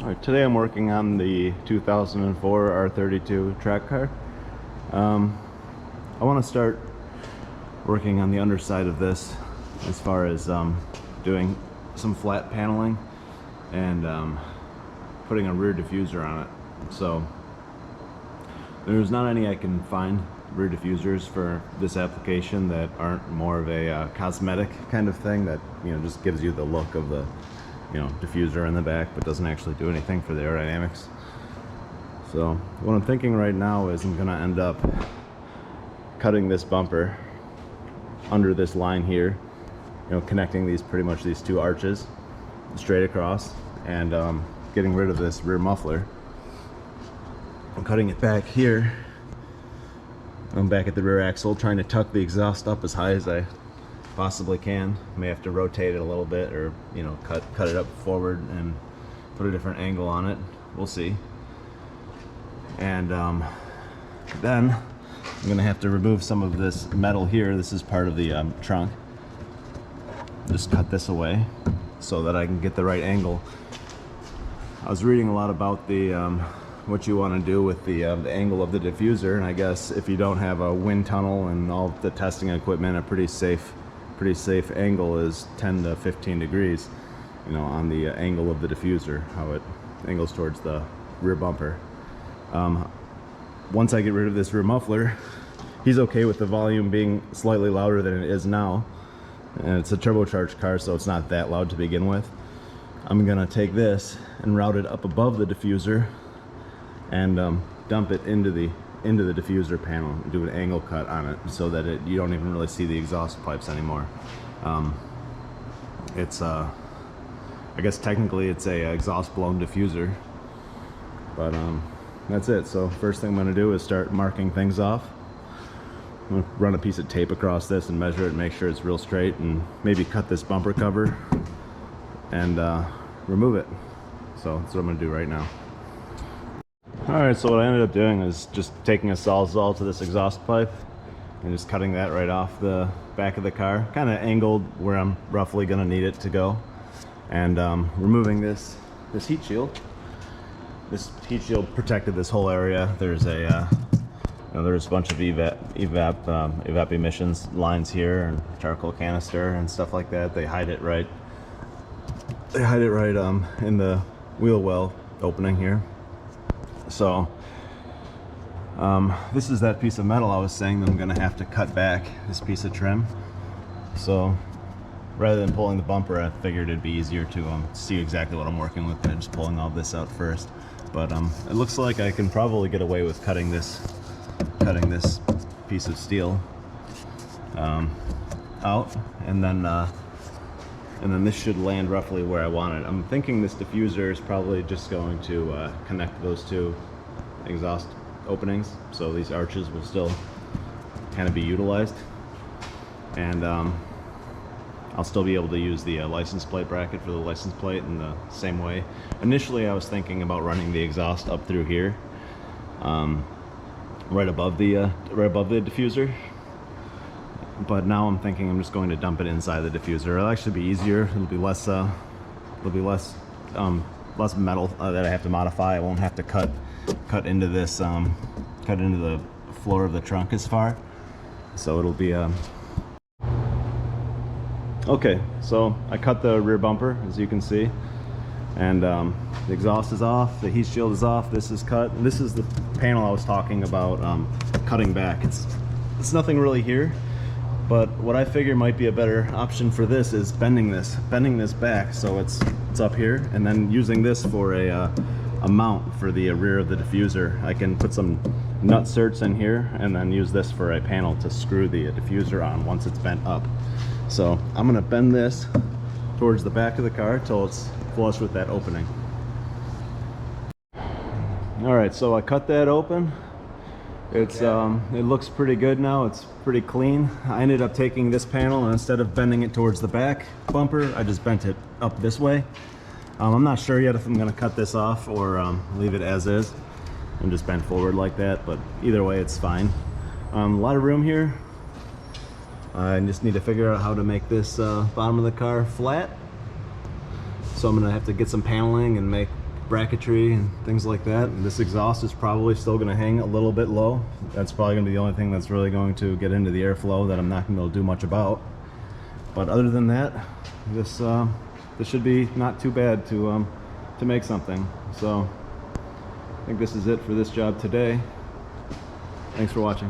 Alright, today I'm working on the 2004 R32 track car. I want to start working on the underside of this as far as doing some flat paneling and putting a rear diffuser on it. So there's not any I can find rear diffusers for this application that aren't more of a cosmetic kind of thing that, you know, just gives you the look of the, you know, diffuser in the back but doesn't actually do anything for the aerodynamics. So what I'm thinking right now is I'm gonna end up cutting this bumper under this line here, you know, connecting these pretty much these two arches straight across, and getting rid of this rear muffler. I'm cutting it back here. I'm back at the rear axle, trying to tuck the exhaust up as high as I possibly can. May have to rotate it a little bit, or, you know, cut it up forward and put a different angle on it. We'll see. And then I'm gonna have to remove some of this metal here. This is part of the trunk. Just cut this away so that I can get the right angle. I was reading a lot about the what you want to do with the angle of the diffuser, and I guess if you don't have a wind tunnel and all the testing equipment, a pretty safe angle is 10 to 15 degrees, you know, on the angle of the diffuser, how it angles towards the rear bumper. Once I get rid of this rear muffler, he's okay with the volume being slightly louder than it is now, and it's a turbocharged car, so it's not that loud to begin with. I'm gonna take this and route it up above the diffuser and dump it into the diffuser panel and do an angle cut on it so that you don't even really see the exhaust pipes anymore. It's I guess technically it's a exhaust blown diffuser, but that's it. So first thing I'm going to do is start marking things off. I'm going to run a piece of tape across this and measure it and make sure it's real straight, and maybe cut this bumper cover and remove it. So that's what I'm going to do right now. Alright, so what I ended up doing is just taking a Sawzall to this exhaust pipe and just cutting that right off the back of the car, kind of angled where I'm roughly going to need it to go, and removing this heat shield. This heat shield protected this whole area. There's a there's a bunch of evap emissions lines here, and charcoal canister and stuff like that. They hide it right in the wheel well opening here. So this is that piece of metal I was saying that I'm gonna have to cut back, this piece of trim. So rather than pulling the bumper, I figured it'd be easier to see exactly what I'm working with by just pulling all this out first. But it looks like I can probably get away with cutting this piece of steel out, and then this should land roughly where I want it. I'm thinking this diffuser is probably just going to connect those two exhaust openings, so these arches will still kind of be utilized, and I'll still be able to use the license plate bracket for the license plate in the same way. Initially I was thinking about running the exhaust up through here, right above the diffuser, but now I'm thinking I'm just going to dump it inside the diffuser. It'll actually be easier. It'll be less metal that I have to modify. I won't have to cut into this cut into the floor of the trunk as far, so it'll be okay. So I cut the rear bumper, as you can see, and the exhaust is off, the heat shield is off, this is cut, and this is the panel I was talking about cutting back. It's nothing really here, but what I figure might be a better option for this is bending this back so it's up here, and then using this for a mount for the rear of the diffuser. I can put some nut certs in here and then use this for a panel to screw the diffuser on once it's bent up. So I'm gonna bend this towards the back of the car till it's flush with that opening. Alright, so I cut that open. It's it looks pretty good now. It's pretty clean. I ended up taking this panel, and instead of bending it towards the back bumper, I just bent it up this way. I'm not sure yet if I'm gonna cut this off or leave it as is and just bend forward like that, but either way it's fine. A lot of room here. I just need to figure out how to make this bottom of the car flat. So I'm gonna have to get some paneling and make bracketry and things like that. And this exhaust is probably still going to hang a little bit low. That's probably going to be the only thing that's really going to get into the airflow that I'm not going to be able to do much about. But other than that, this should be not too bad to make something. So I think this is it for this job today. Thanks for watching.